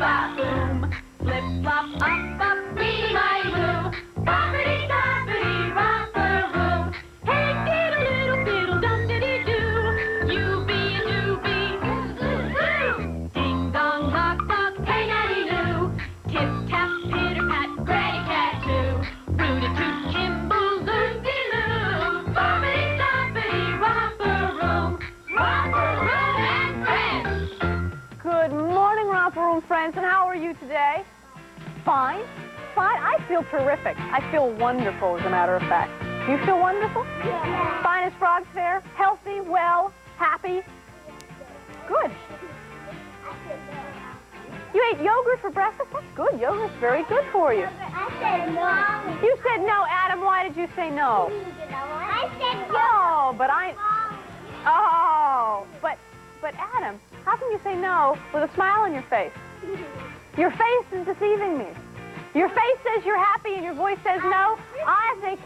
bop-boom. Flip-flop, up, wee-my-loo. Boppity-boppity, romper room. Hey, diddle-diddle-diddle, dum-diddy-doo. You-be-a-doo-be, doo-doo-doo. Ding-dong, knock-knock, hey, natty-loo. Tip-tap, pitter-pat, granny-cat-too. Root-a-toot, Kimble, loop-de-loo. Boppity-boppity, romper room. Romper room and friends. Good morning, Romper Room friends, and how are you today? Fine? Fine? I feel terrific. I feel wonderful, as a matter of fact. Do you feel wonderful? Yeah. Fine as frogs fair? Healthy, well, happy? Good. You ate yogurt for breakfast? That's good. Yogurt's very good for you. I said no. You said no, Adam. Why did you say no? I said no. Oh, but but Adam, how can you say no with a smile on your face? Your face is deceiving me. Your face says you're happy and your voice says no. I think,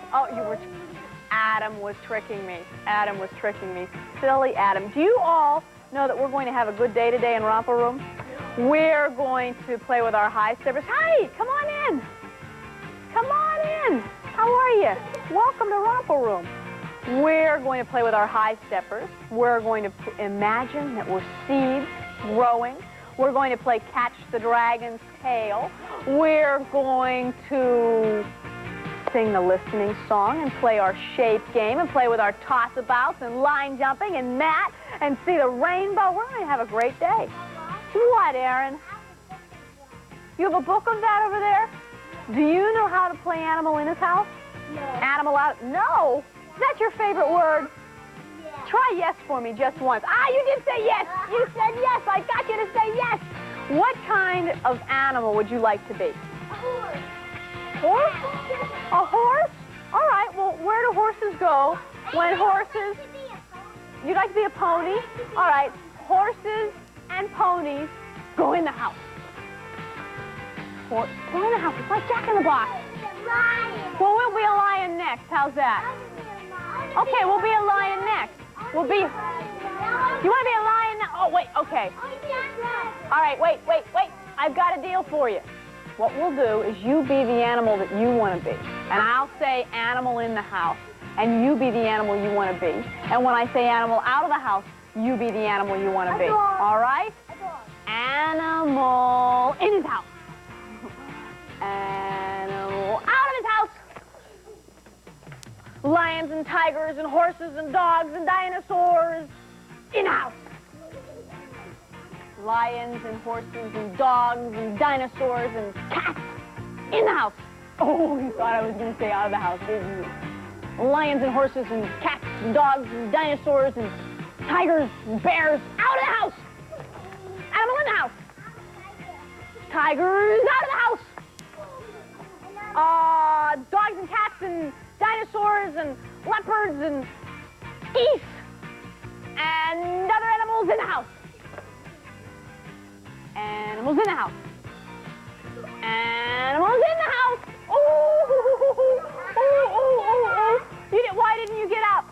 Adam was tricking me. Adam was tricking me. Silly Adam. Do you all know that we're going to have a good day today in Romper Room? We're going to play with our high steppers. Hi, come on in. Come on in. How are you? Welcome to Romper Room. We're going to play with our high steppers. We're going to imagine that we're seeds growing. We're going to play Catch the Dragon's Tail. We're going to sing the listening song and play our shape game and play with our toss-abouts and line jumping and mat and see the rainbow. We're going to have a great day. What, Aaron? You have a book of that over there? Do you know how to play Animal in His House? No. Animal out? No. Is that your favorite word? Yeah. Try yes for me just once. Ah, you did say yes. You said yes. I got you to say yes. What kind of animal would you like to be? A horse. Horse? A horse? All right. Well, where do horses go when horses... You'd like to be a pony? All right. Horses and ponies go in the house. Go in the house. It's like Jack in the Box. Lion. Well, we'll be a lion next. How's that? Okay, we'll be a lion next. We'll be... You want to be a lion now? Oh, wait, okay. All right, wait. I've got a deal for you. What we'll do is you be the animal that you want to be. And I'll say animal in the house. And you be the animal you want to be. And when I say animal out of the house, you be the animal you want to be. All right? Animal in his house. Animal out of his house. Lions and tigers and horses and dogs and dinosaurs in the house. Lions and horses and dogs and dinosaurs and cats in the house. Oh, you thought I was going to say out of the house, didn't you? Lions and horses and cats and dogs and dinosaurs and tigers and bears out of the house. Animal in the house. Tigers out of the house. Dogs and cats and dinosaurs and leopards and geese and other animals in the house. Animals in the house. Animals in the house. Oh. Why didn't you get up?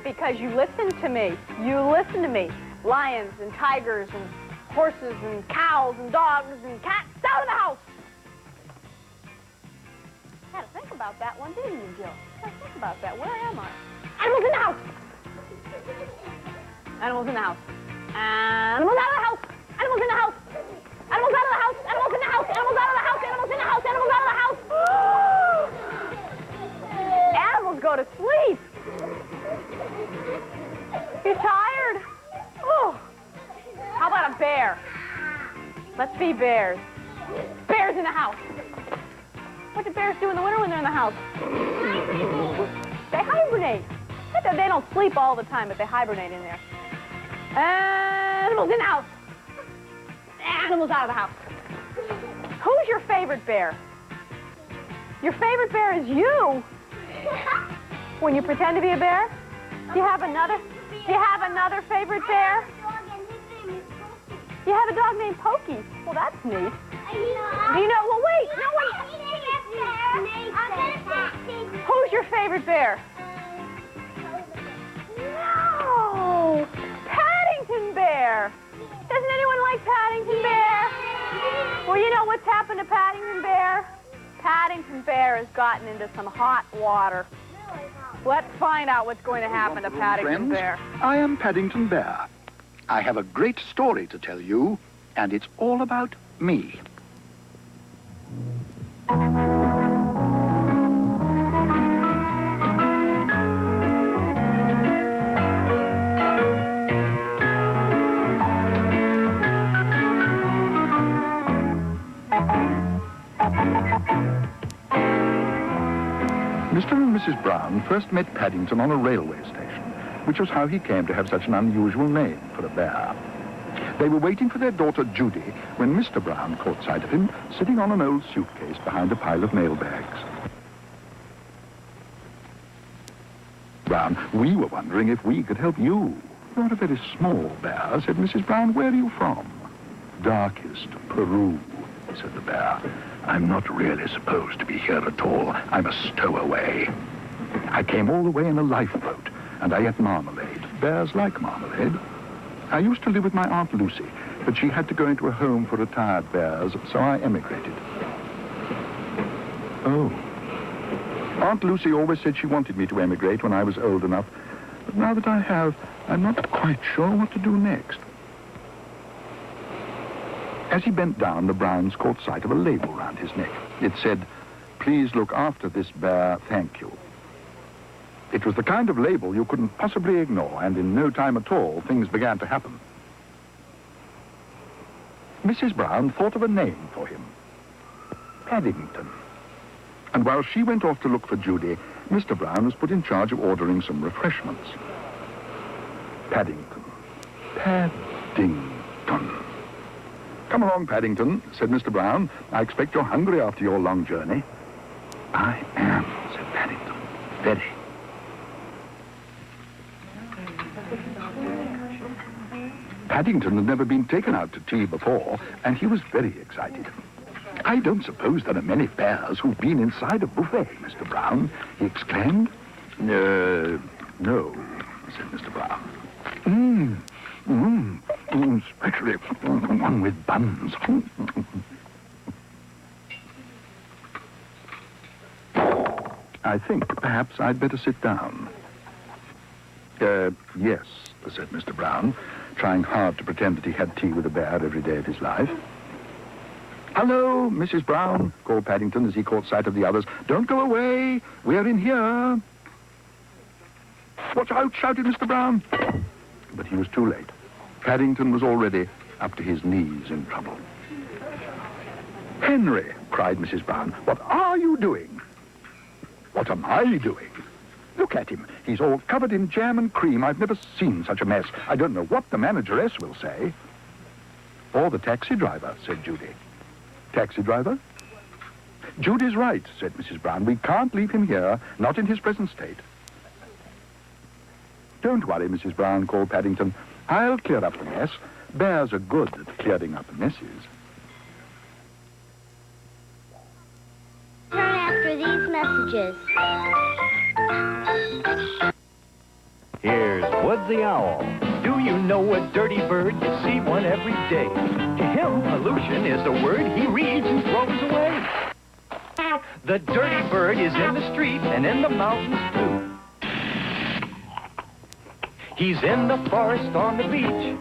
Because you listened to me. You listened to me. Lions and tigers and horses and cows and dogs and cats out of the house. Had to think about that one, didn't you, Jill? Had to think about that. Where am I? Animals in the house. Animals in the house. Animals out of the house. Animals in the house. Animals out of the house. Animals in the house. Animals out of the house. Animals in the house. Animals out of the house. Animals go to sleep. You tired? Oh. How about a bear? Let's be bears. Bears in the house. What do bears do in the winter when they're in the house? They hibernate. They don't sleep all the time, but they hibernate in there. Animals in the house. Animals out of the house. Who's your favorite bear? Your favorite bear is you. When you pretend to be a bear? Do you have another favorite bear? You have a dog named Pokey. Well, that's neat. Do you know? Well, wait. No one. Who's your favorite bear? No, Paddington Bear. Doesn't anyone like Paddington Bear? what's happened to Paddington Bear? Paddington Bear has gotten into some hot water. Let's find out what's going to happen to Paddington Bear. I am Paddington Bear. I have a great story to tell you, and it's all about me. Mr. and Mrs. Brown first met Paddington on a railway station, which was how he came to have such an unusual name for a bear. They were waiting for their daughter Judy when Mr. Brown caught sight of him sitting on an old suitcase behind a pile of mail bags. Brown, we were wondering if we could help you. You're a very small bear, said Mrs. Brown. Where are you from? Darkest Peru, said the bear. I'm not really supposed to be here at all. I'm a stowaway. I came all the way in a lifeboat, and I ate marmalade. Bears like marmalade. I used to live with my Aunt Lucy, but she had to go into a home for retired bears, so I emigrated. Oh. Aunt Lucy always said she wanted me to emigrate when I was old enough, but now that I have, I'm not quite sure what to do next. As he bent down, the Browns caught sight of a label round his neck. It said, "Please look after this bear, thank you." It was the kind of label you couldn't possibly ignore, and in no time at all, things began to happen. Mrs. Brown thought of a name for him. Paddington. And while she went off to look for Judy, Mr. Brown was put in charge of ordering some refreshments. Paddington. Paddington. Come along, Paddington, said Mr. Brown. I expect you're hungry after your long journey. I am, said Paddington. Very. Paddington had never been taken out to tea before, and he was very excited. I don't suppose there are many bears who've been inside a buffet, Mr. Brown, he exclaimed. No, said Mr. Brown. Especially one with buns. I think perhaps I'd better sit down. Yes, said Mr. Brown, trying hard to pretend that he had tea with a bear every day of his life. Hello, Mrs. Brown, called Paddington as he caught sight of the others. Don't go away. We're in here. Watch out, shouted Mr. Brown. But he was too late. Paddington was already up to his knees in trouble. Henry, cried Mrs. Brown, what are you doing? What am I doing? Look at him. He's all covered in jam and cream. I've never seen such a mess. I don't know what the manageress will say. Or the taxi driver, said Judy. Taxi driver? Judy's right, said Mrs. Brown. We can't leave him here, not in his present state. Don't worry, Mrs. Brown, called Paddington. I'll clear up the mess. Bears are good at clearing up messes. Turn after these messages. Here's Woods the Owl. Do you know a dirty bird? You see one every day. To him, pollution is a word he reads and throws away. The dirty bird is in the street and in the mountains too. He's in the forest on the beach.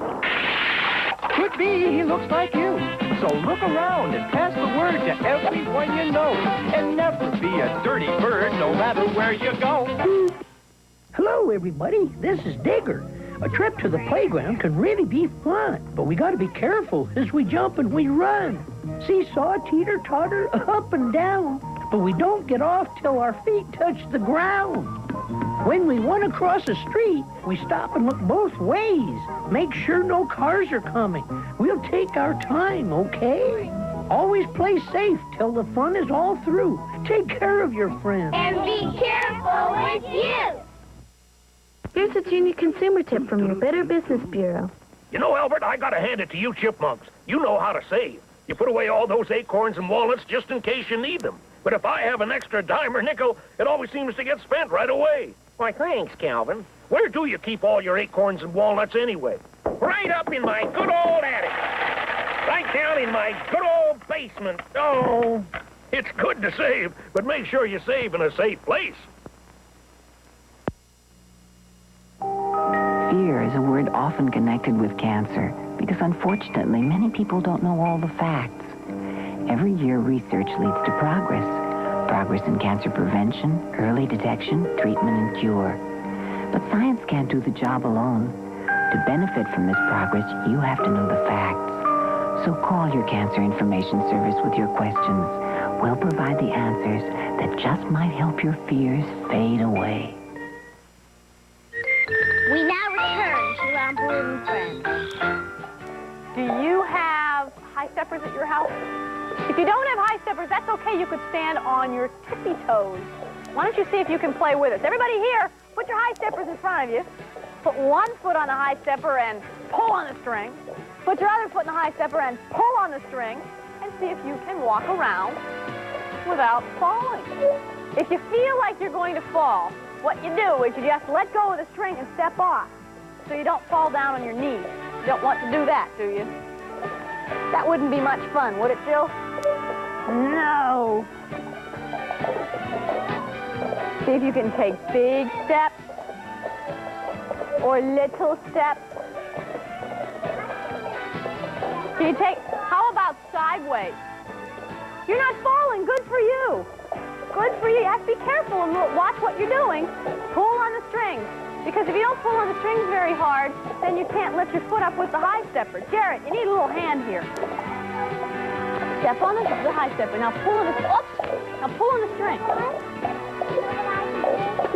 Could be he looks like you. So look around and pass the word to everyone you know. And never be a dirty bird no matter where you go. Hello, everybody. This is Digger. A trip to the playground can really be fun, but we got to be careful as we jump and we run. Seesaw, teeter-totter, up and down, but we don't get off till our feet touch the ground. When we want to cross a street, we stop and look both ways. Make sure no cars are coming. We'll take our time, okay? Always play safe till the fun is all through. Take care of your friends. And be careful with you. Here's a junior consumer tip from your Better Business Bureau. You know, Albert, I gotta hand it to you chipmunks. You know how to save. You put away all those acorns and walnuts just in case you need them. But if I have an extra dime or nickel, it always seems to get spent right away. Why, thanks, Calvin. Where do you keep all your acorns and walnuts anyway? Right up in my good old attic. Right down in my good old basement. Oh, it's good to save, but make sure you save in a safe place. Fear is a word often connected with cancer because, unfortunately, many people don't know all the facts. Every year, research leads to progress. Progress in cancer prevention, early detection, treatment, and cure. But science can't do the job alone. To benefit from this progress, you have to know the facts. So call your Cancer Information Service with your questions. We'll provide the answers that just might help your fears fade away. We now return to Romper Room Friends. Do you have high steppers at your house? If you don't have high steppers, that's okay. You could stand on your tippy toes. Why don't you see if you can play with us? Everybody here, put your high steppers in front of you. Put one foot on the high stepper and pull on the string. Put your other foot in the high stepper and pull on the string. And see if you can walk around without falling. If you feel like you're going to fall, what you do is you just let go of the string and step off so you don't fall down on your knees. You don't want to do that, do you? That wouldn't be much fun, would it, Jill? No. See if you can take big steps or little steps. Can you take, how about sideways? You're not falling, good for you. Good for you. You have to be careful and watch what you're doing. Pull on the strings. Because if you don't pull on the strings very hard, then you can't lift your foot up with the high stepper. Jarrett, you need a little hand here. Step on the high stepper. Now pull on the, oops! Now pull on the string.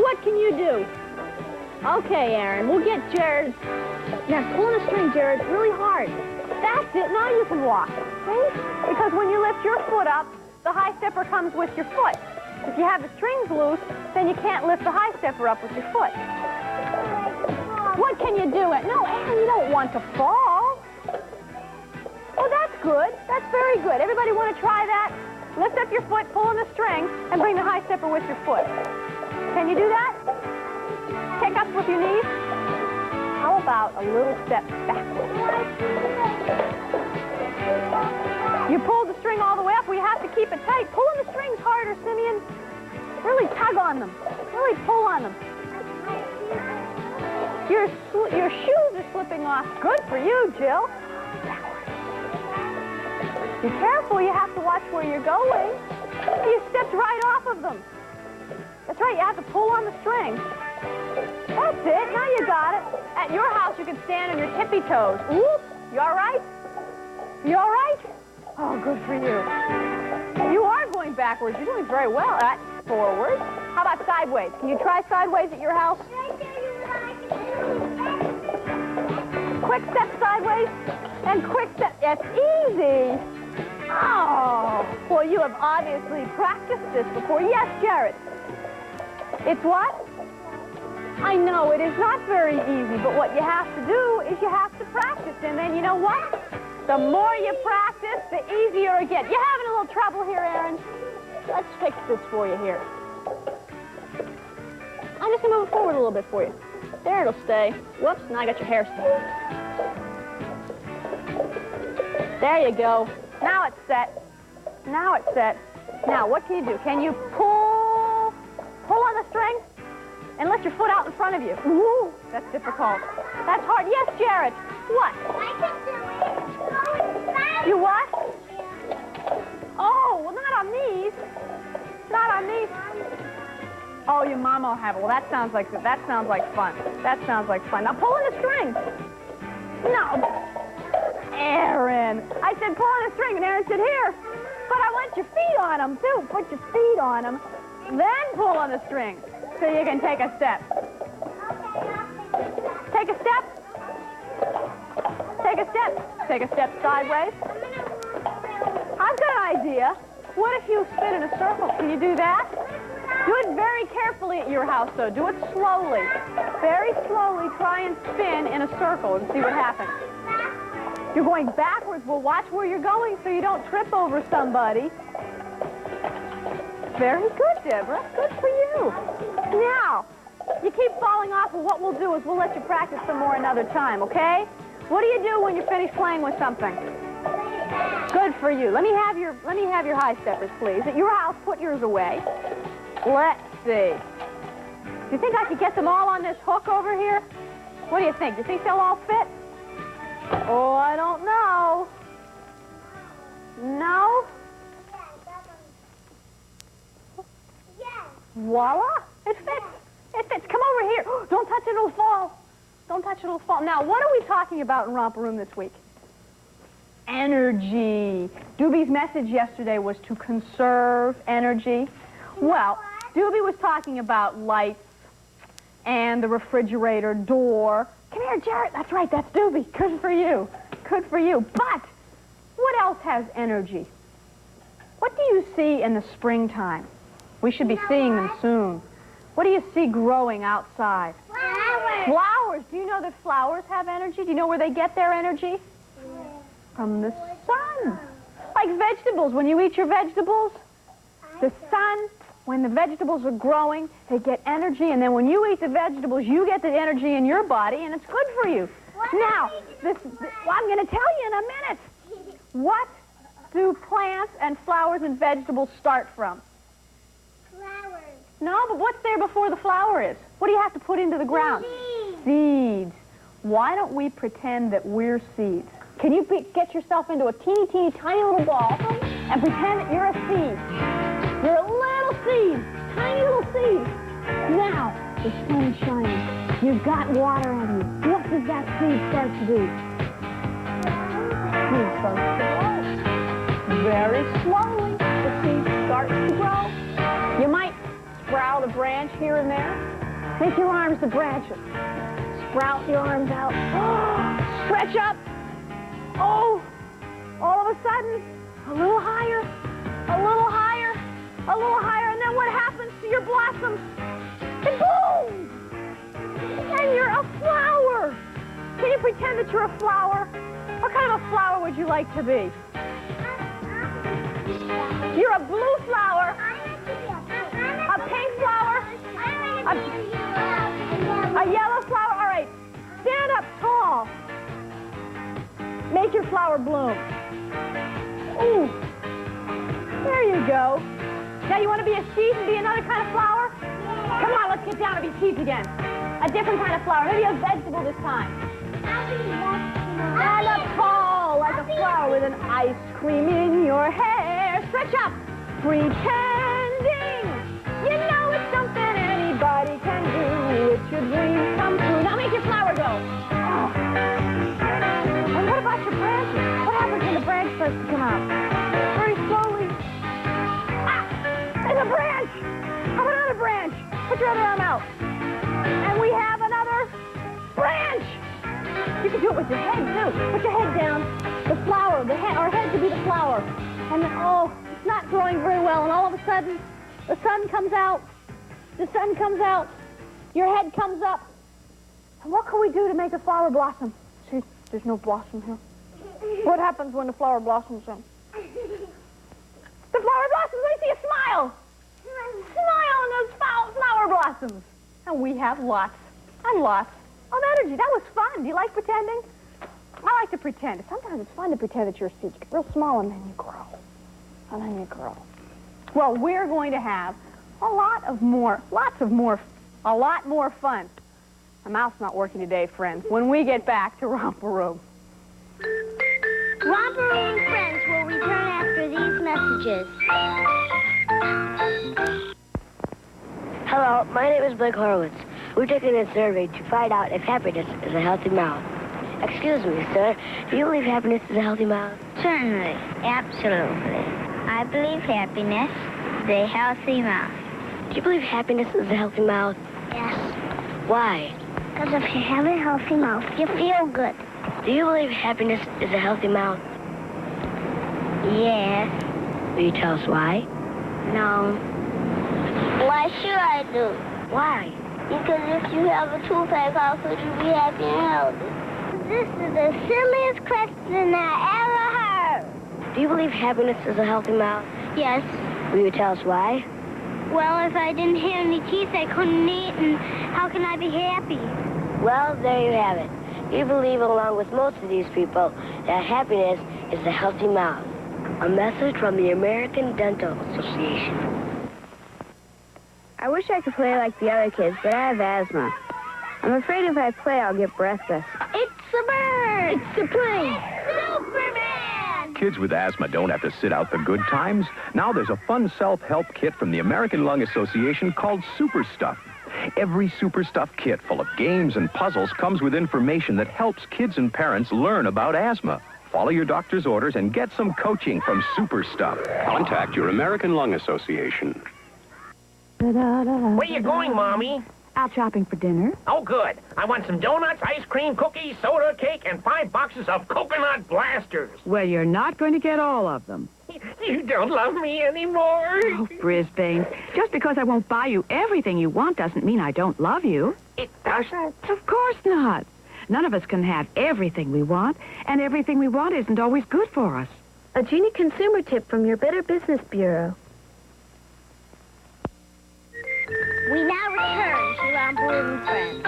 What can you do? Okay, Aaron, we'll get Jared. Now pull on the string, Jared, really hard. That's it. Now you can walk. See? Because when you lift your foot up, the high stepper comes with your foot. If you have the strings loose, then you can't lift the high stepper up with your foot. What can you do? No, Aaron, you don't want to fall. Oh, that's good. That's very good. Everybody want to try that? Lift up your foot, pull on the string, and bring the high stepper with your foot. Can you do that? Kick up with your knees. How about a little step backwards? You pull the string all the way up. We have to keep it tight. Pull on the strings harder, Simeon. Really tug on them. Really pull on them. Your shoes are slipping off. Good for you, Jill. Be careful. You have to watch where you're going. You stepped right off of them. That's right. You have to pull on the string. That's it. Now you got it. At your house, you can stand on your tippy toes. Whoop. You all right? You all right? Oh, good for you. You are going backwards. You're doing very well. That's forward. How about sideways? Can you try sideways at your house? Quick step sideways and quick step. It's easy. Oh, well, you have obviously practiced this before. Yes, Jared. It's what? I know, it is not very easy, but what you have to do is you have to practice. And then you know what? The more you practice, the easier it gets. You're having a little trouble here, Aaron. Let's fix this for you here. I'm just going to move it forward a little bit for you. There, it'll stay. Whoops, now I got your hair stuck. There you go. Now it's set. Now it's set. Now, what can you do? Can you pull on the string and lift your foot out in front of you? Ooh, that's difficult. That's hard. Yes, Jared. What? I can do it. You what? Oh, well, not on these. Not on these. Oh, your mama will have it. Well, that sounds like fun. That sounds like fun. Now pull on the string. No. Aaron. I said pull on the string, and Aaron said here. But I want your feet on them, too. Put your feet on them. Then pull on the string so you can take a step. Take a step. Take a step. Take a step sideways. I've got an idea. What if you spin in a circle? Can you do that? Do it very carefully at your house, though. Do it slowly. Very slowly try and spin in a circle and see what happens. You're going backwards. Well, watch where you're going so you don't trip over somebody. Very good, Deborah. Good for you. Now, you keep falling off, and what we'll do is we'll let you practice some more another time, okay? What do you do when you're finished playing with something? Good for you. Let me have your high steppers, please. At your house, put yours away. Let's see. Do you think I could get them all on this hook over here? What do you think? Do you think they'll all fit? Oh, I don't know. No? Voila! It fits. It fits. Come over here. Don't touch it, it'll fall. Don't touch it, it'll fall. Now, what are we talking about in Romper Room this week? Energy. Doobie's message yesterday was to conserve energy. Well, Doobie was talking about lights and the refrigerator door. Come here, Jarrett. That's right, that's Doobie. Good for you. Good for you. But what else has energy? What do you see in the springtime? We should be seeing them soon. What do you see growing outside? Flowers. Flowers. Do you know that flowers have energy? Do you know where they get their energy? From the sun. Like vegetables. When you eat your vegetables, the sun, when the vegetables are growing, they get energy, and then when you eat the vegetables, you get the energy in your body, and it's good for you. Now, I'm going to tell you in a minute. What do plants and flowers and vegetables start from? Flowers. No, but what's there before the flower is? What do you have to put into the ground? Seeds. Seeds. Why don't we pretend that we're seeds? Can you get yourself into a teeny, teeny, tiny little ball and pretend that you're a seed? You're a little seed, tiny little seed. Now, the sun's shining. You've got water on you. What does that seed start to do? Seed starts to grow. Very slowly, the seed starts to grow. You might sprout a branch here and there. Make your arms the branches. Sprout your arms out. Stretch up. Oh, all of a sudden, a little higher, a little higher, a little higher, and then what happens to your blossoms? And boom! And you're a flower. Can you pretend that you're a flower? What kind of a flower would you like to be? You're a blue flower, a pink flower, a yellow flower. All right, stand up tall. Make your flower bloom. Ooh, there you go. Now you want to be a seed and be another kind of flower? Come on, let's get down and be seeds again. A different kind of flower, maybe a vegetable this time. Stand up tall like a flower with an ice cream in your hair. Stretch up, pretending. You know it's something anybody can do. It's your dreams come true. Now make your flower go. And what about your branches? What happens when the branch starts to come out? Very slowly. Ah! There's a branch! How about another branch? Put your other arm out. And we have another branch! You can do it with your head, too. Put your head down. The flower, our head could be the flower. And then, it's not growing very well, and all of a sudden, the sun comes out. The sun comes out. Your head comes up. And what can we do to make a flower blossom? See, there's no blossom here. What happens when the flower blossoms then? The flower blossoms, I see a smile. Smile on those flower blossoms. And we have lots and lots of energy. That was fun. Do you like pretending? I like to pretend. Sometimes it's fun to pretend that you're a seed. You get real small and then you grow. And then you grow. Well, we're going to have a lot more fun. My mouth's not working today, friends, when we get back to Romper Room. Romper Room friends will return after these messages. Hello, my name is Blake Horowitz. We're taking a survey to find out if happiness is a healthy mouth. Excuse me, sir. Do you believe happiness is a healthy mouth? Certainly. Absolutely. I believe happiness is a healthy mouth. Do you believe happiness is a healthy mouth? Yes. Why? Because if you have a healthy mouth, you feel good. Do you believe happiness is a healthy mouth? Yes. Will you tell us why? No. Why should I do? Why? Because if you have a toothache, how could you be happy and healthy? This is the silliest question I ever heard. Do you believe happiness is a healthy mouth? Yes. Will you tell us why? Well, if I didn't have any teeth, I couldn't eat, and how can I be happy? Well, there you have it. You believe, along with most of these people, that happiness is a healthy mouth. A message from the American Dental Association. I wish I could play like the other kids, but I have asthma. I'm afraid if I play, I'll get breathless. It's a bird. It's the plane. Superman. Kids with asthma don't have to sit out the good times. Now there's a fun self-help kit from the American Lung Association called Super Stuff. Every Super Stuff kit full of games and puzzles comes with information that helps kids and parents learn about asthma. Follow your doctor's orders and get some coaching from Super Stuff. Contact your American Lung Association. Where you going, Mommy? Out shopping for dinner. Oh, good. I want some donuts, ice cream, cookies, soda, cake, and 5 boxes of coconut blasters. Well, you're not going to get all of them. You don't love me anymore. Oh, Brisbane, just because I won't buy you everything you want doesn't mean I don't love you. It doesn't? Of course not. None of us can have everything we want, and everything we want isn't always good for us. A Genie consumer tip from your Better Business Bureau. We now return to Romper Room and Friends.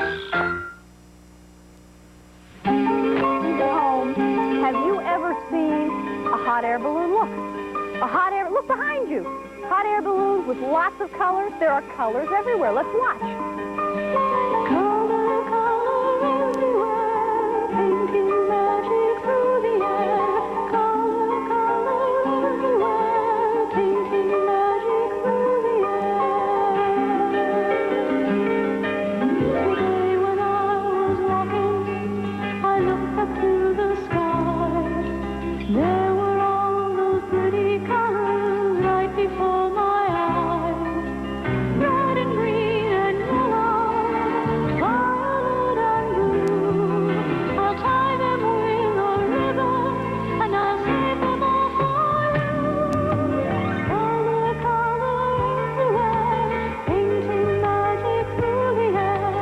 At home, have you ever seen a hot air balloon? Look behind you. Hot air balloons with lots of colors. There are colors everywhere. Let's watch. Color, color everywhere, painting magic through the air. Color, color everywhere, painting magic through the air. Today when I was walking, I looked up to the sky. There were all those pretty colors right before my eyes. Red and green and yellow, violet and blue. I'll tie them with a ribbon and I'll save them all for you. Color, color everywhere, painting magic through the air,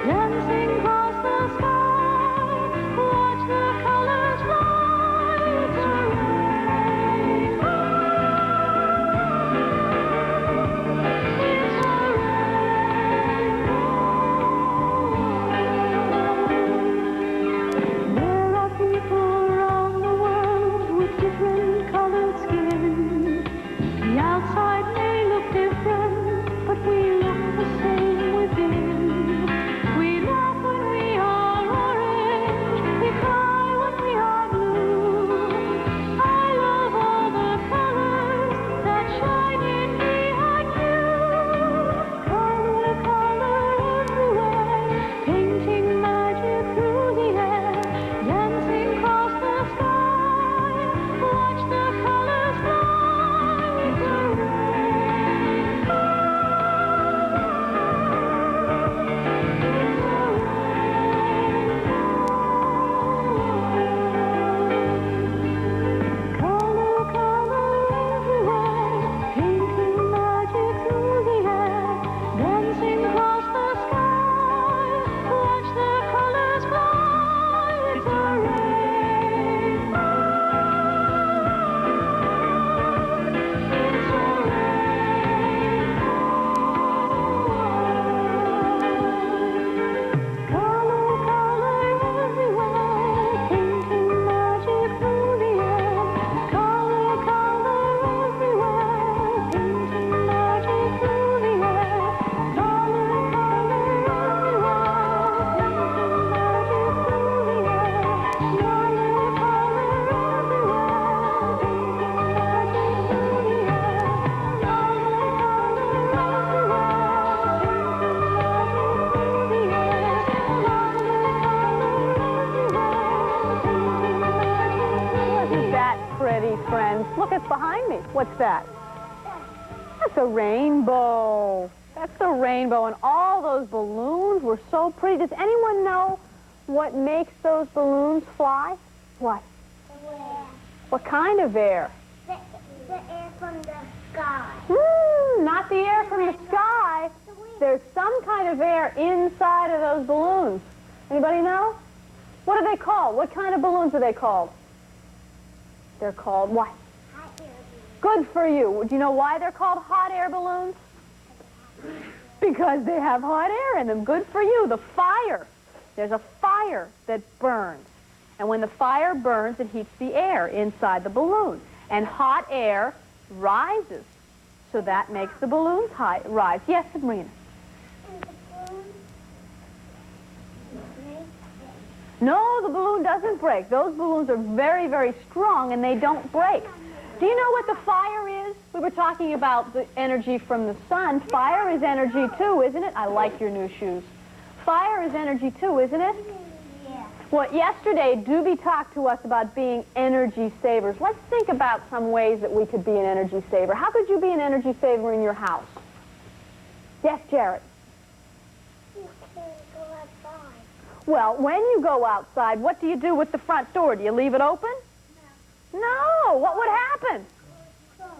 dancing across the sky. Watch the colors fly. It's a rainbow. It's a rainbow. There are people around the world with different colored skin. The outside may look different, but we look the same within. We laugh when we are orange, we cry when we are blue. I love all the colors that shine in me and you. Color, color everywhere, painting magic through the air, dancing across the sky. Watch the colors fly. It's a rainbow. Color, color everywhere, painting magic through the air, dancing across the sky. Watch the colors fly. It's a rainbow. It's a rainbow. Color, color everywhere, painting magic through the air. Color, color everywhere, painting magic through the air. Color, color everywhere, painting magic through the air. Color, color everywhere, painting magic through the air. Color, Isn't that pretty, friends? Look, it's behind me. What's that? That's a rainbow. That's a rainbow, and all those balloons were so pretty. Does anyone know what makes those balloons fly? What? What kind of air? The air from the sky. Not the air from the sky. There's some kind of air inside of those balloons. Anybody know? What are they called? What kind of balloons are they called? They're called what? Hot air Good for you. Do you know why they're called hot air balloons? Because they have hot air in them. Good for you. The fire. There's a fire that burns. And when the fire burns, it heats the air inside the balloon. And hot air rises. So that makes the balloons rise. Yes, Sabrina? No, the balloon doesn't break. Those balloons are very, very strong, and they don't break. Do you know what the fire is? We were talking about the energy from the sun. Fire is energy, too, isn't it? I like your new shoes. Fire is energy, too, isn't it? Yeah. Well, yesterday, Doobie talked to us about being energy savers. Let's think about some ways that we could be an energy saver. How could you be an energy saver in your house? Yes, Jarrett? You can't go outside. Well, when you go outside, what do you do with the front door? Do you leave it open? No. No. What would happen?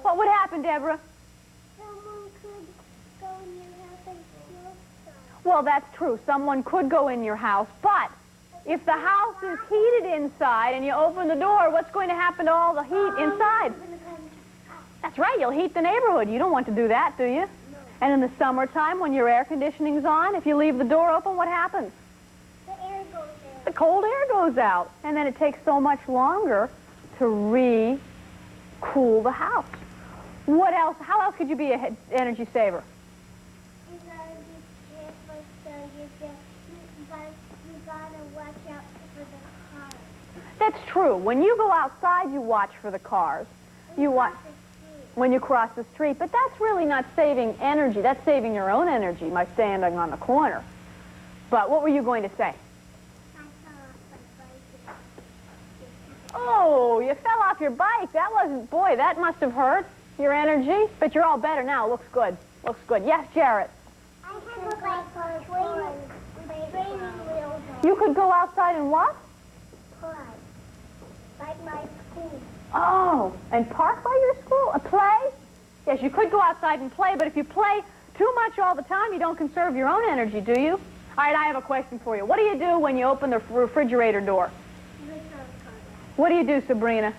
What would happen, Deborah? Someone could go in your house and steal stuff. Well, that's true. Someone could go in your house, but if the house is heated inside and you open the door, what's going to happen to all the heat inside? That's right. You'll heat the neighborhood. You don't want to do that, do you? No. And in the summertime, when your air conditioning's on, if you leave the door open, what happens? The air goes out. The cold air goes out, and then it takes so much longer to re-cool the house. What else? How else could you be an energy saver? You gotta be careful, so you gotta watch out for the cars. That's true. When you go outside, you watch for the cars. You watch when you cross the street, but that's really not saving energy. That's saving your own energy by standing on the corner. But what were you going to say? Oh, you fell off your bike. That wasn't, boy, that must have hurt your energy. But you're all better now. Looks good. Looks good. Yes, Jarrett? I have training wheels on. You could go outside and what? Play. Like my school. Oh, and park by your school? Play? Yes, you could go outside and play, but if you play too much all the time, you don't conserve your own energy, do you? All right, I have a question for you. What do you do when you open the refrigerator door? What do you do, Sabrina?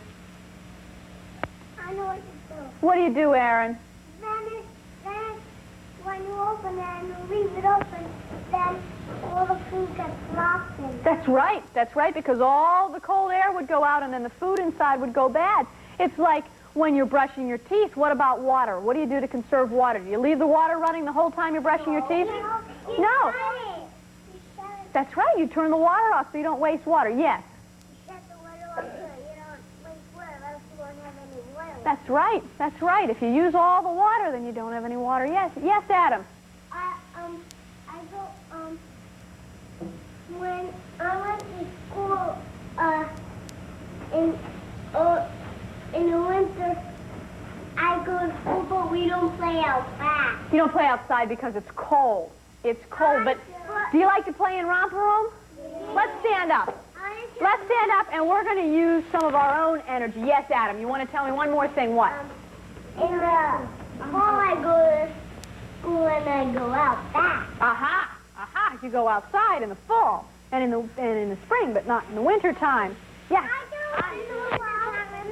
I know what to do. What do you do, Aaron? Then when you open it and you leave it open, then all the food gets locked in. That's right. That's right, because all the cold air would go out and then the food inside would go bad. It's like when you're brushing your teeth. What about water? What do you do to conserve water? Do you leave the water running the whole time you're brushing your teeth? No. That's right. You turn the water off so you don't waste water. Yes. That's right. That's right. If you use all the water, then you don't have any water. Yes. Yes, Adam. When I went to school, in the winter, I go to school, but we don't play outside. You don't play outside because it's cold. It's cold, but do you like to play in Romper Room? Let's stand up. Let's stand up, and we're going to use some of our own energy. Yes, Adam, you want to tell me one more thing? What? In the fall, I go to school and I go outside. Aha! Aha! You go outside in the fall and in the spring, but not in the winter time. Yes.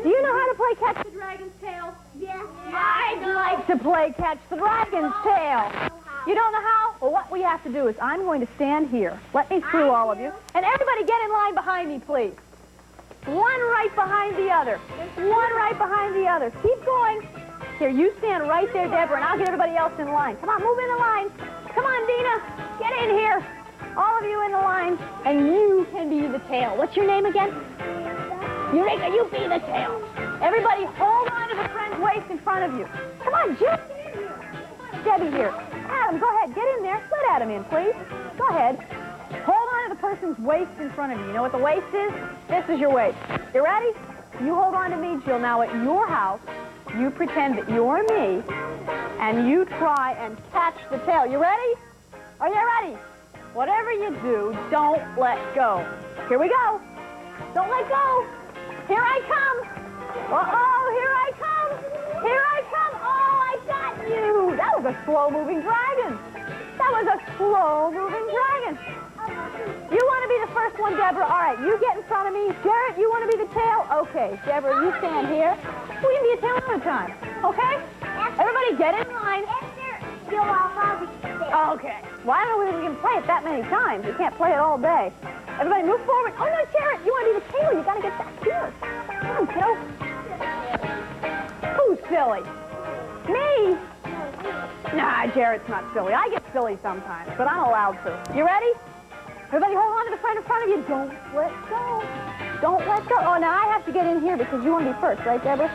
Do you know how to play Catch the Dragon's Tail? Yes. I'd like to play Catch the Dragon's Tail. You don't know how? Well, what we have to do is I'm going to stand here. Let me through all of you. And everybody get in line behind me, please. One right behind the other. One right behind the other. Keep going. Here, you stand right there, Deborah, and I'll get everybody else in line. Come on, move in the line. Come on, Dina. Get in here. All of you in the line. And you can be the tail. What's your name again? Eureka, you be the tail. Everybody hold on to the friend's waist in front of you. Come on, Jim. Get in here. Debbie here. Adam, go ahead. Get in there. Let Adam in, please. Go ahead. Hold on to the person's waist in front of you. You know what the waist is? This is your waist. You ready? You hold on to me, Jill. Now at your house, you pretend that you're me, and you try and catch the tail. You ready? Are you ready? Whatever you do, don't let go. Here we go. Don't let go. Here I come. Uh-oh, here I come. Here I come. Oh, I got you. That was a slow-moving dragon. That was a slow-moving dragon. You want to be the first one, Deborah? All right, you get in front of me. Jarrett, you want to be the tail? Okay, Deborah, you stand here. We can be a tail another time, okay? Everybody get in line. Oh, Okay. Well, I don't know whether we can play it that many times. We can't play it all day. Everybody move forward. Oh, no, Jared, you want to be the tailor. You got to get back here. Come on, kiddo. Who's silly? Me? Nah, Jared's not silly. I get silly sometimes, but I'm allowed to. You ready? Everybody hold on to the friend in front of you. Don't let go. Don't let go. Oh, now I have to get in here because you want to be first, right, Deborah?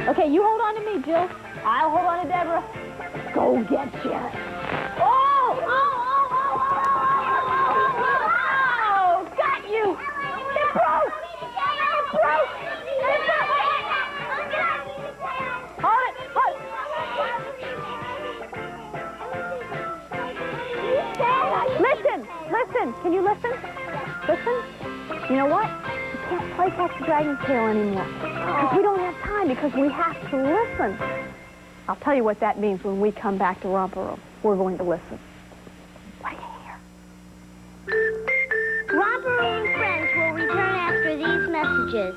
Okay, you hold on to me, Jill. I'll hold on to Deborah. Go get Jared. Oh! Oh! Got you! It broke! It broke! Hold it! Hold it! Listen! Listen! Can you listen? Listen? You know what? We can't play Catch the Dragon's Tail anymore. Because we don't have time, because we have to listen. I'll tell you what that means when we come back to Romper Room. We're going to listen. Right here. Romper Room friends will return after these messages.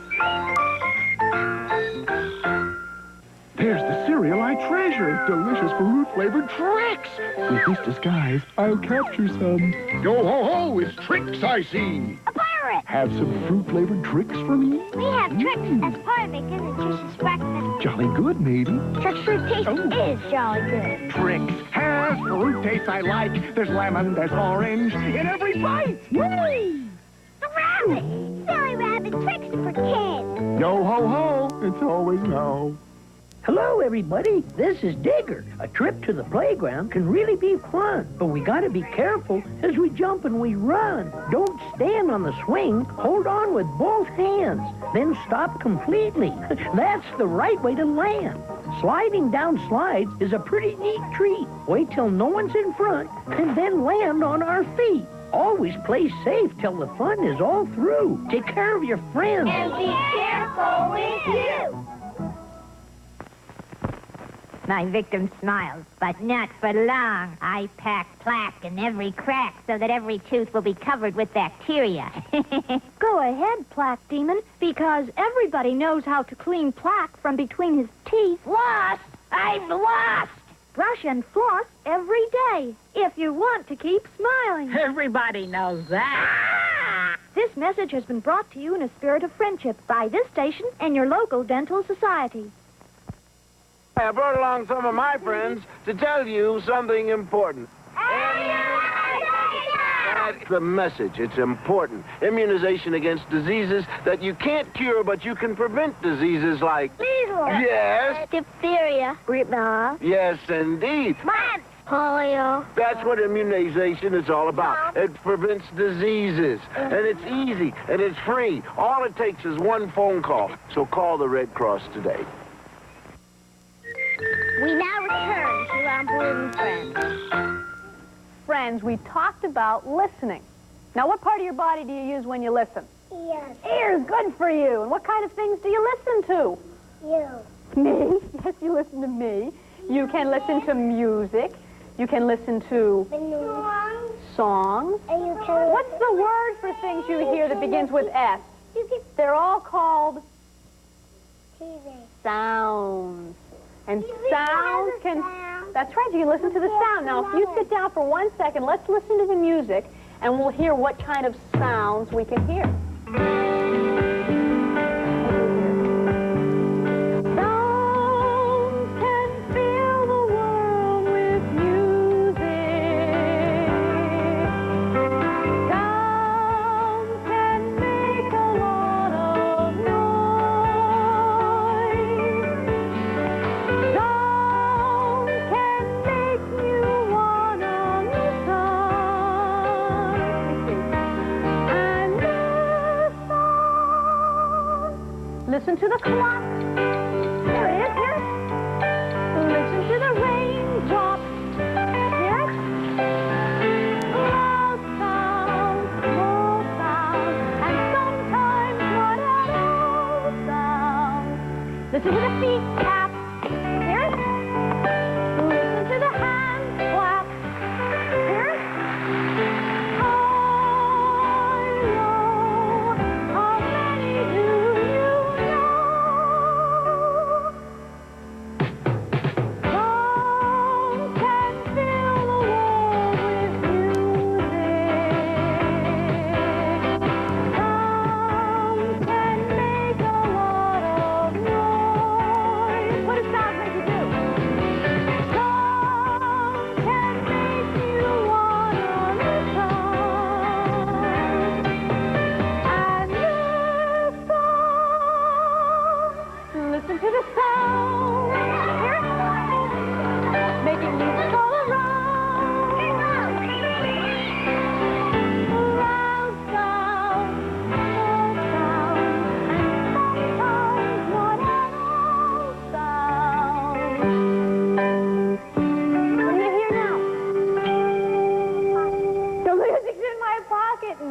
There's the cereal I treasure. Delicious fruit-flavored Trix. With this disguise, I'll capture some. Yo-ho-ho, it's Trix I see. A pirate! Have some fruit-flavored Trix for me? We have Trix as part of a nutritious breakfast. Jolly good, matey. Trix fruit taste is jolly good. Trix has fruit taste I like. There's lemon, there's orange in every bite. Whee! A rabbit! Silly rabbit Trix for kids. Yo-ho-ho, it's always no. Hello, everybody. This is Digger. A trip to the playground can really be fun, but we gotta be careful as we jump and we run. Don't stand on the swing. Hold on with both hands. Then stop completely. That's the right way to land. Sliding down slides is a pretty neat treat. Wait till no one's in front and then land on our feet. Always play safe till the fun is all through. Take care of your friends. And be careful with you. My victim smiles, but not for long. I pack plaque in every crack so that every tooth will be covered with bacteria. Go ahead, Plaque Demon, because everybody knows how to clean plaque from between his teeth. Lost! I'm lost! Brush and floss every day if you want to keep smiling. Everybody knows that. This message has been brought to you in a spirit of friendship by this station and your local dental society. I brought along some of my friends to tell you something important. That's the message. It's important. Immunization against diseases that you can't cure, but you can prevent diseases like... Measles. Yes. Diphtheria. Rhinoceros. Yes, indeed. Mumps. Polio. That's what immunization is all about. It prevents diseases. And it's easy, and it's free. All it takes is one phone call. So call the Red Cross today. We now return to Romper Room friends. Friends, we talked about listening. Now, what part of your body do you use when you listen? Ears. Ears, good for you. And what kind of things do you listen to? You. Me? Yes, you listen to me. You can listen to music. You can listen to songs. And you can... What's the word for things you hear that begins with S? They're all called TV. sounds. And sounds can... That's right, you can listen to the sound. Now, if you sit down for 1 second, let's listen to the music, and we'll hear what kind of sounds we can hear. Sounds can fill the world with music. Sounds can make a lot of noise. Sounds can make you wanna listen. Listen to the clock. There it is, here. Listen to the raindrops. Yes. Loud sounds, small sounds, and sometimes not at all sounds. Listen to the feet tap. Here. Listen to the hands clap. Here. I know how many do you know?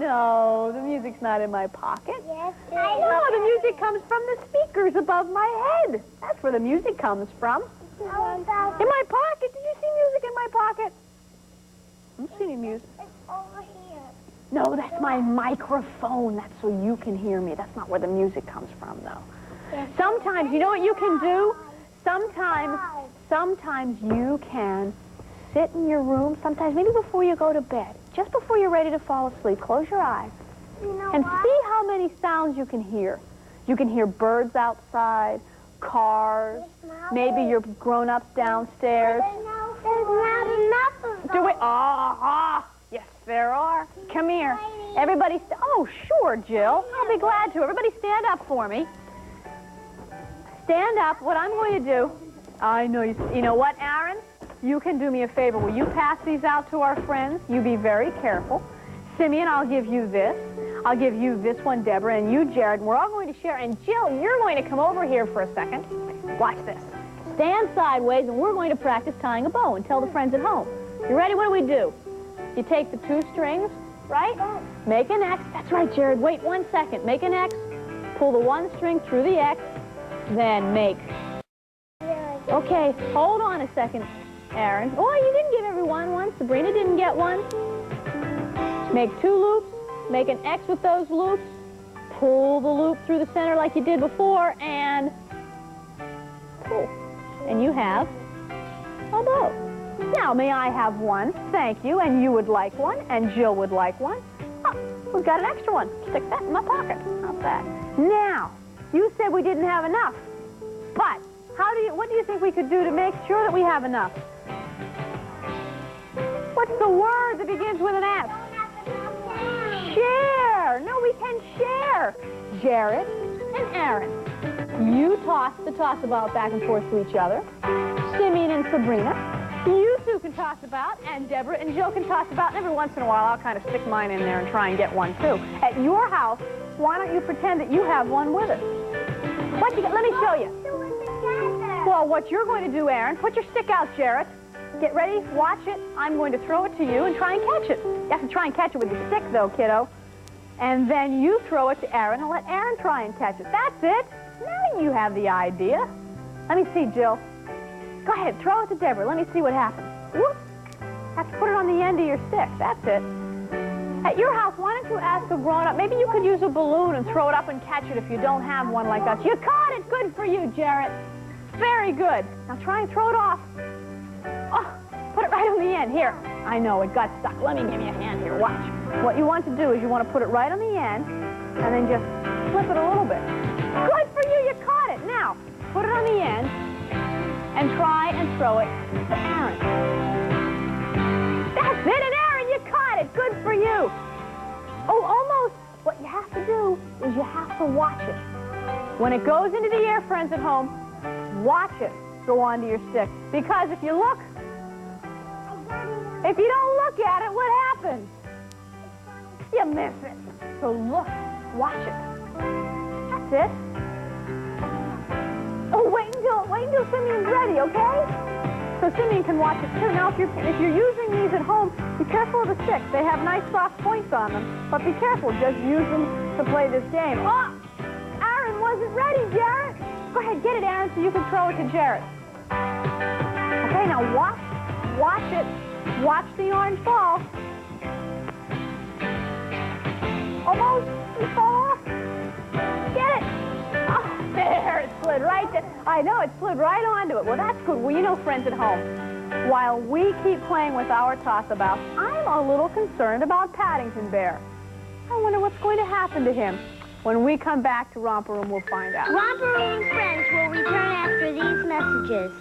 no, the music's not in my pocket. Yes, No, the music comes from the speakers above my head. That's where the music comes from. In my pocket. Did you see music in my pocket? I don't see any music. It's over here. No, that's my microphone. That's so you can hear me. That's not where the music comes from, though. Sometimes, you know what you can do? Sometimes you can sit in your room, sometimes maybe before you go to bed, just before you're ready to fall asleep, close your eyes and see how many sounds you can hear. You can hear birds outside, cars, maybe your grown-ups downstairs. There's not enough of Do it. Yes, there are. Come here. Everybody, oh, sure, Jill. I'll be glad to. Everybody stand up for me. Stand up. What I'm going to do, I know you know what, Aaron? You can do me a favor. Will you pass these out to our friends? You be very careful. Simeon, I'll give you this. I'll give you this one, Deborah, and you, Jared. We're all going to share. And Jill, you're going to come over here for a second. Watch this. Stand sideways, and we're going to practice tying a bow and tell the friends at home. You ready? What do we do? You take the 2 strings, right? Make an X. That's right, Jared. Wait 1 second. Make an X. Pull the 1 string through the X. Then make. Okay, hold on a second, Aaron. Oh, you didn't give everyone one. Sabrina didn't get one. Make 2 loops. Make an X with those loops. Pull the loop through the center like you did before, and pull. And you have a bow. Now, may I have one? Thank you. And you would like one, and Jill would like one. Oh, we've got an extra one. Stick that in my pocket. Not bad. Now, you said we didn't have enough. But what do you think we could do to make sure that we have enough? What's the word that begins with an S? Share. No, we can share. Jared and Aaron, you toss the toss-about back and forth to each other. Simeon and Sabrina, you two can toss about, and Deborah and Jill can toss about, and every once in a while I'll kind of stick mine in there and try and get one too. At your house, why don't you pretend that you have one with us? Let me show you. Well, what you're going to do, Aaron, put your stick out, Jared. Get ready, watch it. I'm going to throw it to you and try and catch it. You have to try and catch it with your stick, though, kiddo. And then you throw it to Aaron and let Aaron try and catch it. That's it. Now you have the idea. Let me see, Jill. Go ahead, throw it to Deborah. Let me see what happens. Whoop. Have to put it on the end of your stick. That's it. At your house, why don't you ask a grown-up? Maybe you could use a balloon and throw it up and catch it if you don't have one like us. You caught it. Good for you, Jared. Very good. Now try and throw it off. Oh, put it right on the end. Here. I know, it got stuck. Let me give you a hand here. Watch. What you want to do is you want to put it right on the end and then just flip it a little bit. Good for you. You caught it. Now, put it on the end and try and throw it to Aaron. That's it. And Aaron, you caught it. Good for you. Oh, almost. What you have to do is you have to watch it. When it goes into the air, friends at home, watch it go onto your stick. Because if you don't look at it, what happens? You miss it. So look, watch it. That's it. Oh, wait until Simeon's ready, okay? So Simeon can watch it too. Now, if you're using these at home, be careful of the sticks. They have nice soft points on them, but be careful. Just use them to play this game. Oh, Aaron wasn't ready, Jared. Go ahead, get it, Aaron, so you can throw it to Jared. Okay, now watch it. Watch the orange ball. Almost. You fall off. Get it. Oh, there. It slid right there. I know, it slid right onto it. Well, that's good. Well, you know, friends at home, while we keep playing with our toss-abouts, I'm a little concerned about Paddington Bear. I wonder what's going to happen to him. When we come back to Romper Room, we'll find out. Romper Room and friends will return after these messages.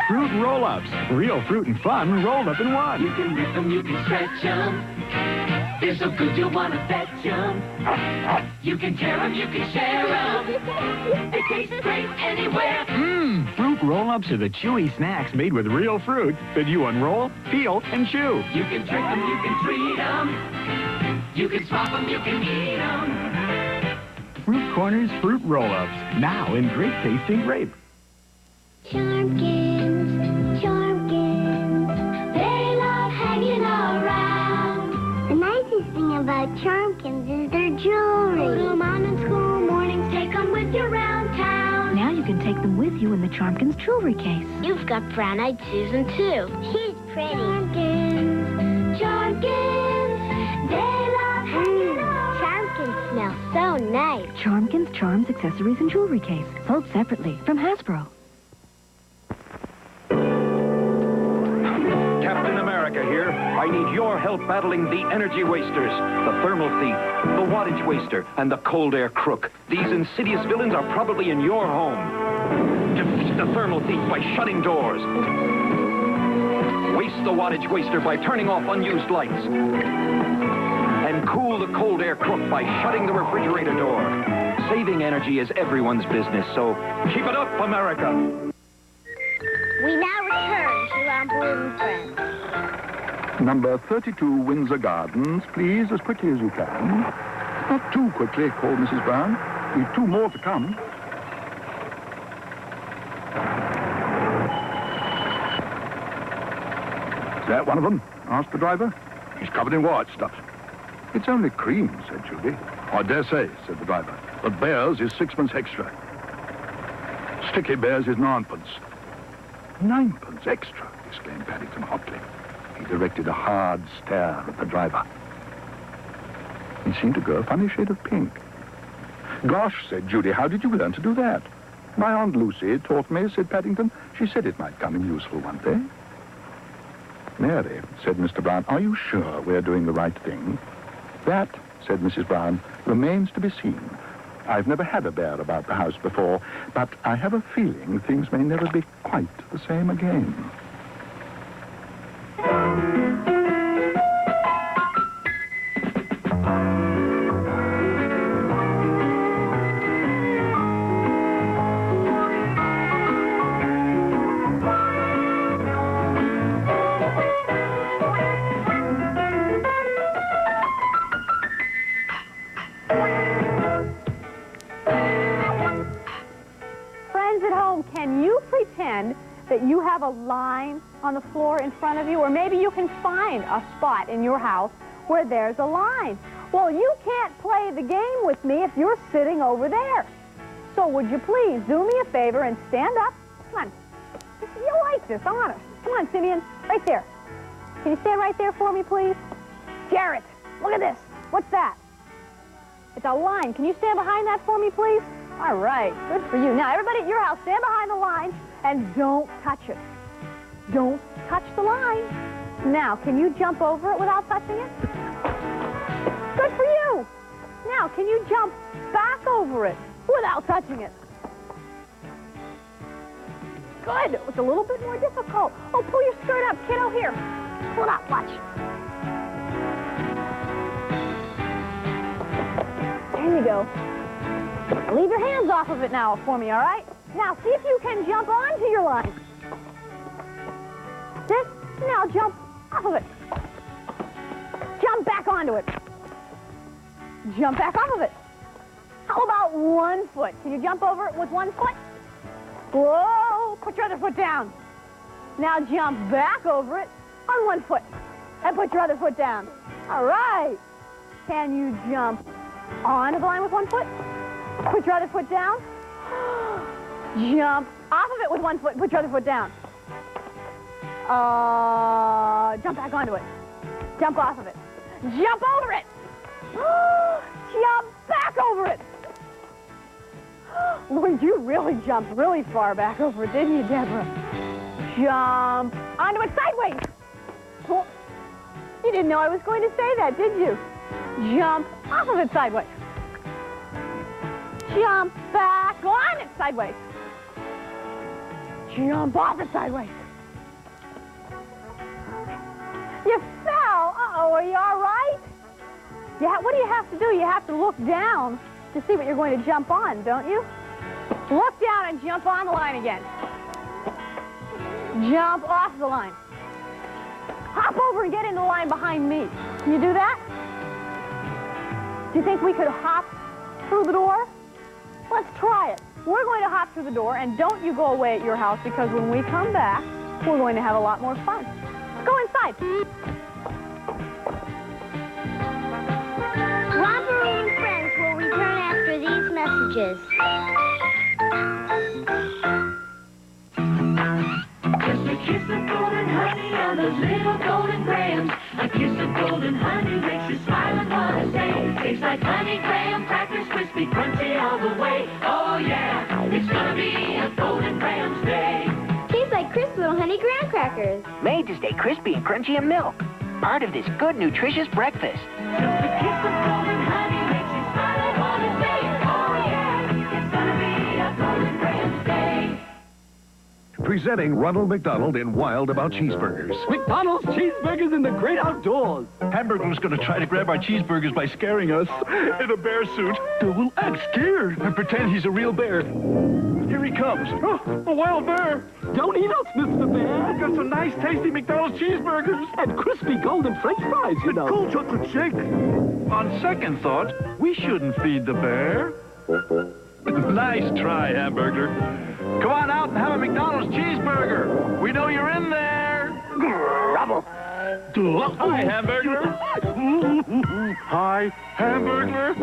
Fruit roll-ups. Real fruit and fun rolled up in one. You can rip them, you can stretch them. They're so good you'll want to fetch them. You can tear them, you can share them. They taste great anywhere. Fruit roll-ups are the chewy snacks made with real fruit that you unroll, peel, and chew. You can trick them, you can treat them. You can swap them, you can eat them. Fruit Corners Fruit Roll-Ups, now in great tasting grape. Charmkins, Charmkins, they love hanging them with you in the Charmkins jewelry case. You've got brown-eyed Susan, too. She's pretty. Charmkins, Charmkins, they love hanging on. Charmkins smell so nice. Charmkins Charms Accessories and Jewelry Case. Sold separately from Hasbro. Captain America here. I need your help battling the energy wasters, the thermal thief, the wattage waster, and the cold air crook. These insidious villains are probably in your home. Defeat the thermal thief by shutting doors. Waste the wattage waster by turning off unused lights. And cool the cold air crook by shutting the refrigerator door. Saving energy is everyone's business, so keep it up, America. We now return to Romper Room Friends. Number 32 Windsor Gardens, please, as quickly as you can. Not too quickly, called Mrs. Brown. We've 2 more to come. Is that one of them? Asked the driver. He's covered in white stuff. It's only cream, said Judy. I dare say, said the driver. But Bears is 6 extra. Sticky Bears is 9p. 9p extra, exclaimed Paddington hotly. He directed a hard stare at the driver. He seemed to grow a funny shade of pink. Gosh, said Judy, how did you learn to do that? My Aunt Lucy taught me, said Paddington. She said it might come in useful one day. Mary, said Mr. Brown, are you sure we're doing the right thing? That, said Mrs. Brown, remains to be seen. I've never had a bear about the house before, but I have a feeling things may never be quite the same again. Can you pretend that you have a line on the floor in front of you? Or maybe you can find a spot in your house where there's a line. Well, you can't play the game with me if you're sitting over there. So would you please do me a favor and stand up? Come on. You like this, honest. Come on, Simeon. Right there. Can you stand right there for me, please? Jarrett, look at this. What's that? It's a line. Can you stand behind that for me, please? All right, good for you. Now, everybody at your house, stand behind the line and don't touch it. Don't touch the line. Now, can you jump over it without touching it? Good for you. Now, can you jump back over it without touching it? Good. It was a little bit more difficult. Oh, pull your skirt up, kiddo. Here. Pull it up. Watch. There you go. Leave your hands off of it now for me, all right? Now, see if you can jump onto your line. This, now jump off of it. Jump back onto it. Jump back off of it. How about 1 foot? Can you jump over it with 1 foot? Whoa, put your other foot down. Now jump back over it on 1 foot. And put your other foot down. All right. Can you jump onto the line with 1 foot? Put your other foot down. Jump off of it with 1 foot. Put your other foot down. Jump back onto it. Jump off of it. Jump over it. Jump back over it. Lord, you really jumped really far back over it, didn't you, Deborah? Jump onto it sideways. You didn't know I was going to say that, did you? Jump off of it sideways. Jump back on it sideways. Jump off it sideways. You fell. Uh-oh, are you all right? Yeah, what do you have to do? You have to look down to see what you're going to jump on, don't you? Look down and jump on the line again. Jump off the line. Hop over and get in the line behind me. Can you do that? Do you think we could hop through the door? Let's try it. We're going to hop through the door, and don't you go away at your house, because when we come back, we're going to have a lot more fun. Let's go inside. Romper Room Friends will return after these messages. kiss of golden honey on those little golden grahams. A kiss of golden honey makes you smile and want to say, tastes like honey graham crackers, crispy, crunchy all the way. Oh yeah, it's gonna be a golden grahams day. Tastes like crisp little honey graham crackers. Made to stay crispy and crunchy in milk. Part of this good, nutritious breakfast. Just a kiss of golden honey makes you smile and want to say, oh yeah, it's gonna be a golden grahams day. Presenting Ronald McDonald in Wild About Cheeseburgers. McDonald's cheeseburgers in the great outdoors. Hamburger's going to try to grab our cheeseburgers by scaring us in a bear suit. We'll act scared and pretend he's a real bear. Here he comes. Oh, a wild bear. Don't eat us, Mr. Bear. I've got some nice, tasty McDonald's cheeseburgers. And crispy golden French fries, you know. Cool chocolate shake. On second thought, we shouldn't feed the bear. Nice try, Hamburger. Come on out and have a McDonald's cheeseburger. We know you're in there. Rubble. Hi, Hamburger. Hi, Hamburger.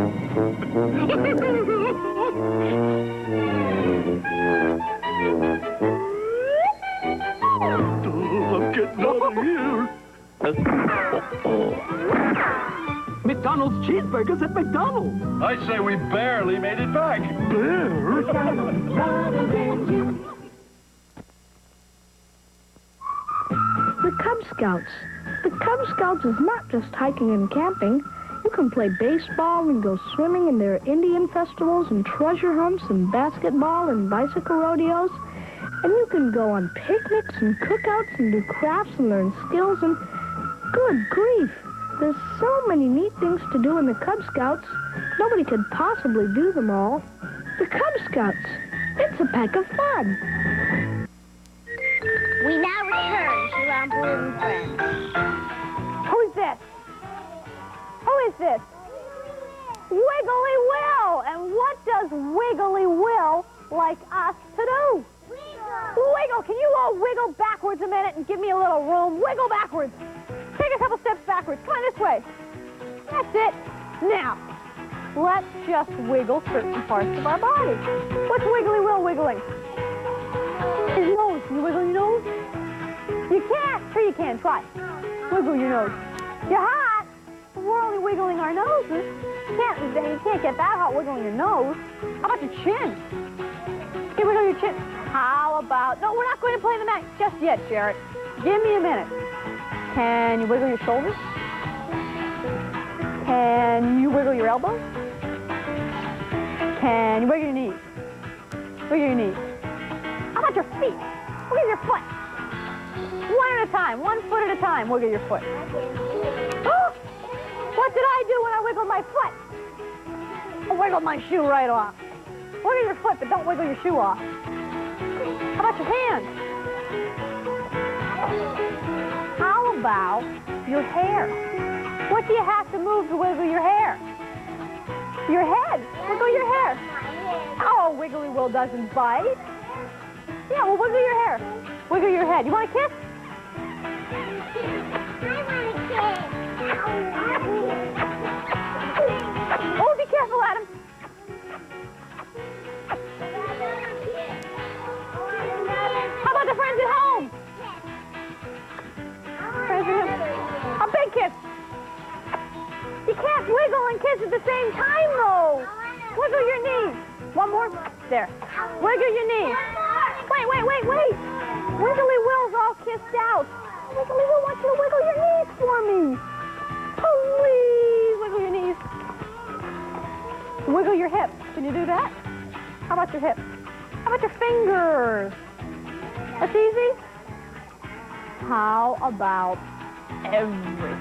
I'm getting out of here. McDonald's cheeseburgers at McDonald's. I'd say we barely made it back. Bear? The Cub Scouts. The Cub Scouts is not just hiking and camping. You can play baseball and go swimming, and there are Indian festivals and treasure hunts and basketball and bicycle rodeos. And you can go on picnics and cookouts and do crafts and learn skills and... Good grief! There's so many neat things to do in the Cub Scouts. Nobody could possibly do them all. The Cub Scouts. It's a pack of fun. We now return to Romper Room Friends. Who's this? Who is this? Wiggly Will! And what does Wiggly Will like us to do? Wiggle! Can you all wiggle backwards a minute and give me a little room? Wiggle backwards. Take a couple steps backwards. Come on this way. That's it. Now, let's just wiggle certain parts of our body. What's Wiggly Will wiggling? His nose. Can you wiggle your nose? You can't. Sure you can. Try. Wiggle your nose. You're hot. We're only wiggling our noses. You can't get that hot wiggling your nose. How about your chin? Can you wiggle your chin? How about... No, we're not going to play the match just yet, Jarrett. Give me a minute. Can you wiggle your shoulders? Can you wiggle your elbows? Can you wiggle your knees? Wiggle your knees. How about your feet? Wiggle your foot. One at a time. 1 foot at a time. Wiggle your foot. Oh! What did I do when I wiggled my foot? I wiggled my shoe right off. Wiggle your foot, but don't wiggle your shoe off. How about your hands? How about your hair? What do you have to move to wiggle your hair? Your head. Wiggle your hair. Oh, Wiggly Will doesn't bite. Yeah, well, wiggle your hair. Wiggle your head. You want a kiss? Oh, be careful, Adam. How about the friends at home? Friends at home. A big kiss. You can't wiggle and kiss at the same time, though. Wiggle your knees. One more. There. Wiggle your knees. Wait. Wiggly Will's all kissed out. Wiggly Will wants you to wiggle your knees for me. Please, wiggle your knees. Wiggle your hips. Can you do that? How about your hips? How about your fingers? That's easy. How about everything?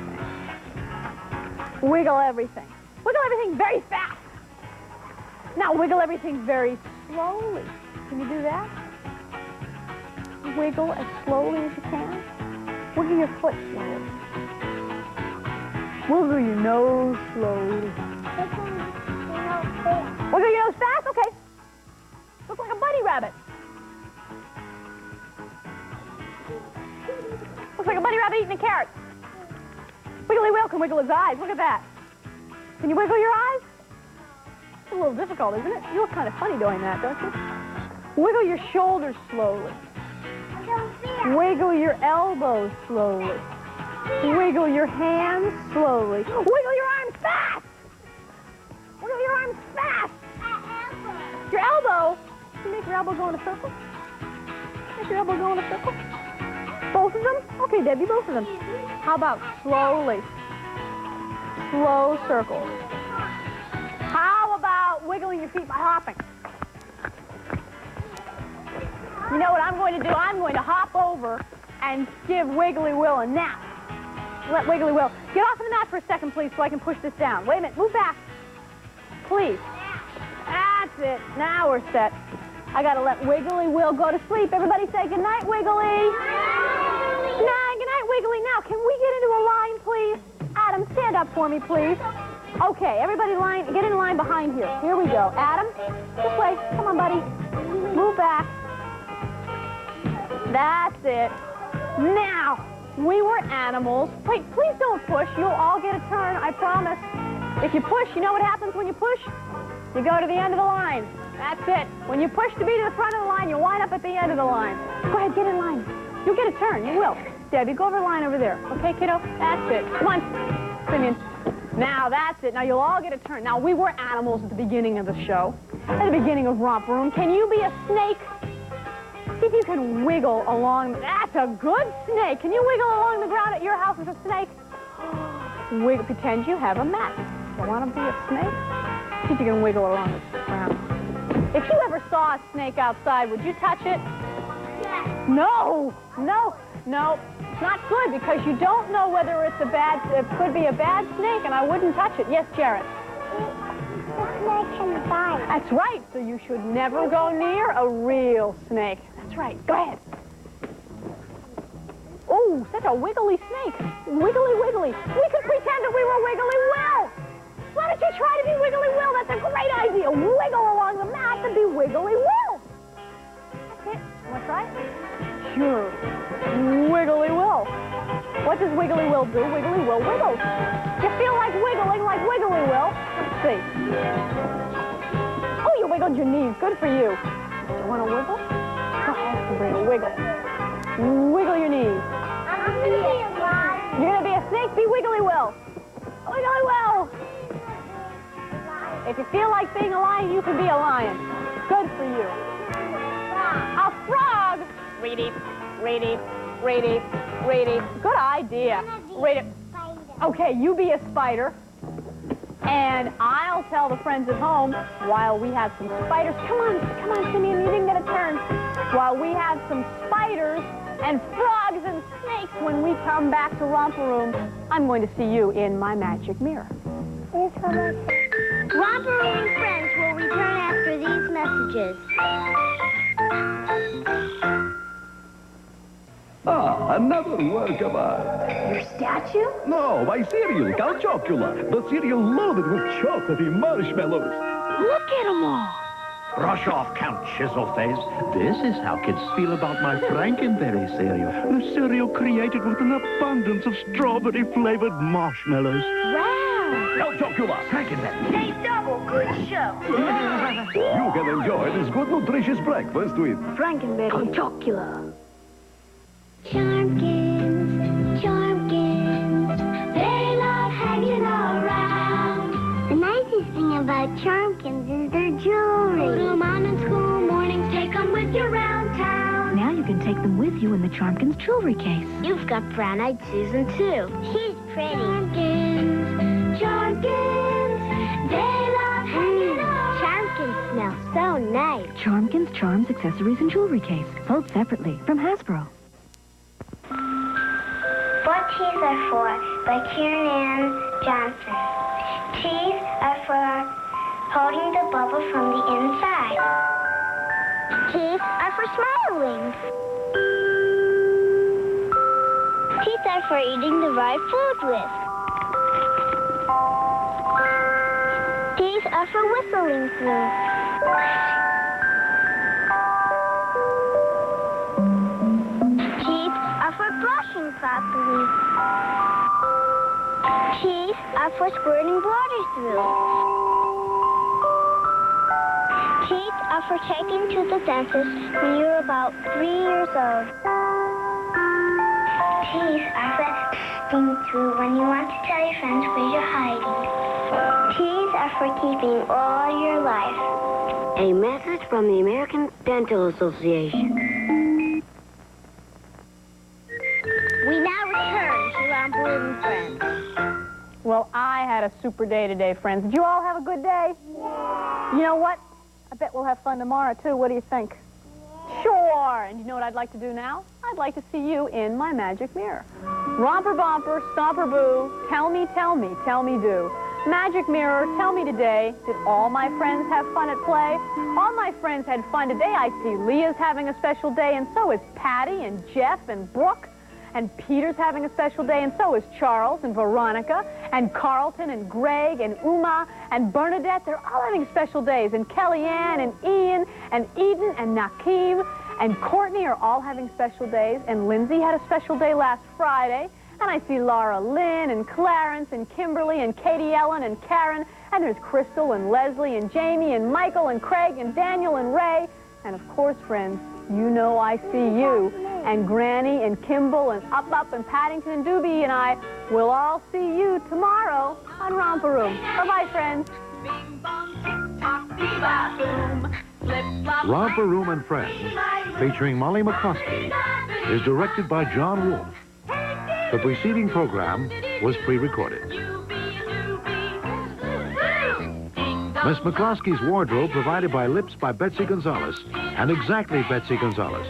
Wiggle everything. Wiggle everything very fast. Now wiggle everything very slowly. Can you do that? Wiggle as slowly as you can. Wiggle your foot slowly. Wiggle your nose slowly. Wiggle your nose fast? Okay. Look like a bunny rabbit. Looks like a bunny rabbit eating a carrot. Wiggly Will can wiggle his eyes. Look at that. Can you wiggle your eyes? It's a little difficult, isn't it? You look kind of funny doing that, don't you? Wiggle your shoulders slowly. Wiggle your elbows slowly. Wiggle your hands slowly. Wiggle your arms fast. Wiggle your arms fast. Your elbow. Can you make your elbow go in a circle? Make your elbow go in a circle. Both of them? Okay, Debbie, both of them. How about slowly? Slow circles. How about wiggling your feet by hopping? You know what I'm going to do? I'm going to hop over and give Wiggly Will a nap. Let Wiggly Will get off of the mat for a second, please, so I can push this down. Wait a minute. Move back. Please. That's it. Now we're set. I got to let Wiggly Will go to sleep. Everybody say goodnight, Wiggly. Good night, Wiggly. Now, can we get into a line, please? Adam, stand up for me, please. Okay, everybody get in line behind here. Here we go. Adam, this way. Come on, buddy. Move back. That's it. Now, we were animals. Wait, please don't push. You'll all get a turn, I promise. If you push, you know what happens when you push? You go to the end of the line. That's it. When you push to be to the front of the line, you wind up at the end of the line. Go ahead, get in line. You'll get a turn. You will. Debbie, go over the line over there. Okay, kiddo? That's it. Come on. Simeon. Now, that's it. Now, you'll all get a turn. Now, we were animals at the beginning of the show. At the beginning of Romper Room. Can you be a snake? See if you can wiggle along. That's a good snake. Can you wiggle along the ground at your house as a snake? Wiggle. Pretend you have a mat. You want to be a snake? See if you can wiggle along the ground. If you ever saw a snake outside, would you touch it? Yes. No. It's not good because you don't know whether it could be a bad snake, and I wouldn't touch it. Yes, Jarrett? The snake can bite. That's right. So you should never go near a real snake. That's right. Go ahead. Oh, such a wiggly snake. Wiggly. We could pretend that we were Wiggly Will. Why don't you try to be Wiggly Will? That's a great idea. Wiggle along the mat and be Wiggly Will. That's it. Want to try? Sure. Wiggly Will. What does Wiggly Will do? Wiggly Will wiggles. You feel like wiggling like Wiggly Will? Let's see. Oh, you wiggled your knees. Good for you. Do you want to wiggle? Go ahead, wiggle. Wiggle your knees. I'm going to be a lion. You're going to be a snake? Be Wiggly Will. Wiggly Will. If you feel like being a lion, you can be a lion. Good for you. A frog. Read it. Good idea. Read it. Okay, you be a spider. And I'll tell the friends at home while we have some spiders. Come on, Simeon, you didn't get a turn. While we have some spiders and frogs and snakes when we come back to Romper Room, I'm going to see you in my magic mirror. Romper Room friends will return after these messages. Ah, another work of art. Your statue? No, my cereal, called Chocula. The cereal loaded with chocolatey marshmallows. Look at them all. Brush off, Count Chiselface. This is how kids feel about my Frankenberry cereal. The cereal created with an abundance of strawberry-flavored marshmallows. Wow. Count Chocula, Frankenberry. Stay double, good show. You can enjoy this good, nutritious breakfast with Frankenberry Chocula. Charmkins, they love hanging around. The nicest thing about Charmkins is their jewelry. Put them on in school mornings, take them with you around town. Now you can take them with you in the Charmkins jewelry case. You've got Brown-Eyed Susan, too. She's pretty. Charmkins, they love hanging around. Charmkins smell so nice. Charmkins Charms, Accessories, and Jewelry Case. Sold separately from Hasbro. What T's are for by Kieran Ann Johnson. T's are for holding the bubble from the inside. T's are for smiling. T's are for eating the right food with. T's are for whistling through. T's are for brushing properly. T's are for squirting water through. Teeth are for taking to the dentist when you're about 3 years old. T's are for being through when you want to tell your friends where you're hiding. T's are for keeping all your life. A message from the American Dental Association. We now return to Romper Room and Friends. Well, I had a super day today, friends. Did you all have a good day? You know what? I bet we'll have fun tomorrow, too. What do you think? Sure. And you know what I'd like to do now? I'd like to see you in my magic mirror. Romper Bomper, Stomper Boo, tell me, do. Magic mirror, tell me today, did all my friends have fun at play? All my friends had fun today. I see Leah's having a special day, and so is Patty and Jeff and Brooke. And Peter's having a special day, and so is Charles and Veronica and Carlton and Greg and Uma and Bernadette. They're all having special days. And Kellyanne and Ian and Eden and Nakeem and Courtney are all having special days. And Lindsay had a special day last Friday. And I see Laura Lynn and Clarence and Kimberly and Katie Ellen and Karen. And there's Crystal and Leslie and Jamie and Michael and Craig and Daniel and Ray. And of course, friends, you know I see you. And Granny and Kimball and Up and Paddington and Doobie and I will all see you tomorrow on Romper Room. Bye-bye, friends. Romper Room and Friends, featuring Molly McCloskey, is directed by John Wolfe. The preceding program was pre-recorded. Miss McCloskey's wardrobe provided by Lips by Betsy Gonzalez and Exactly Betsy Gonzalez.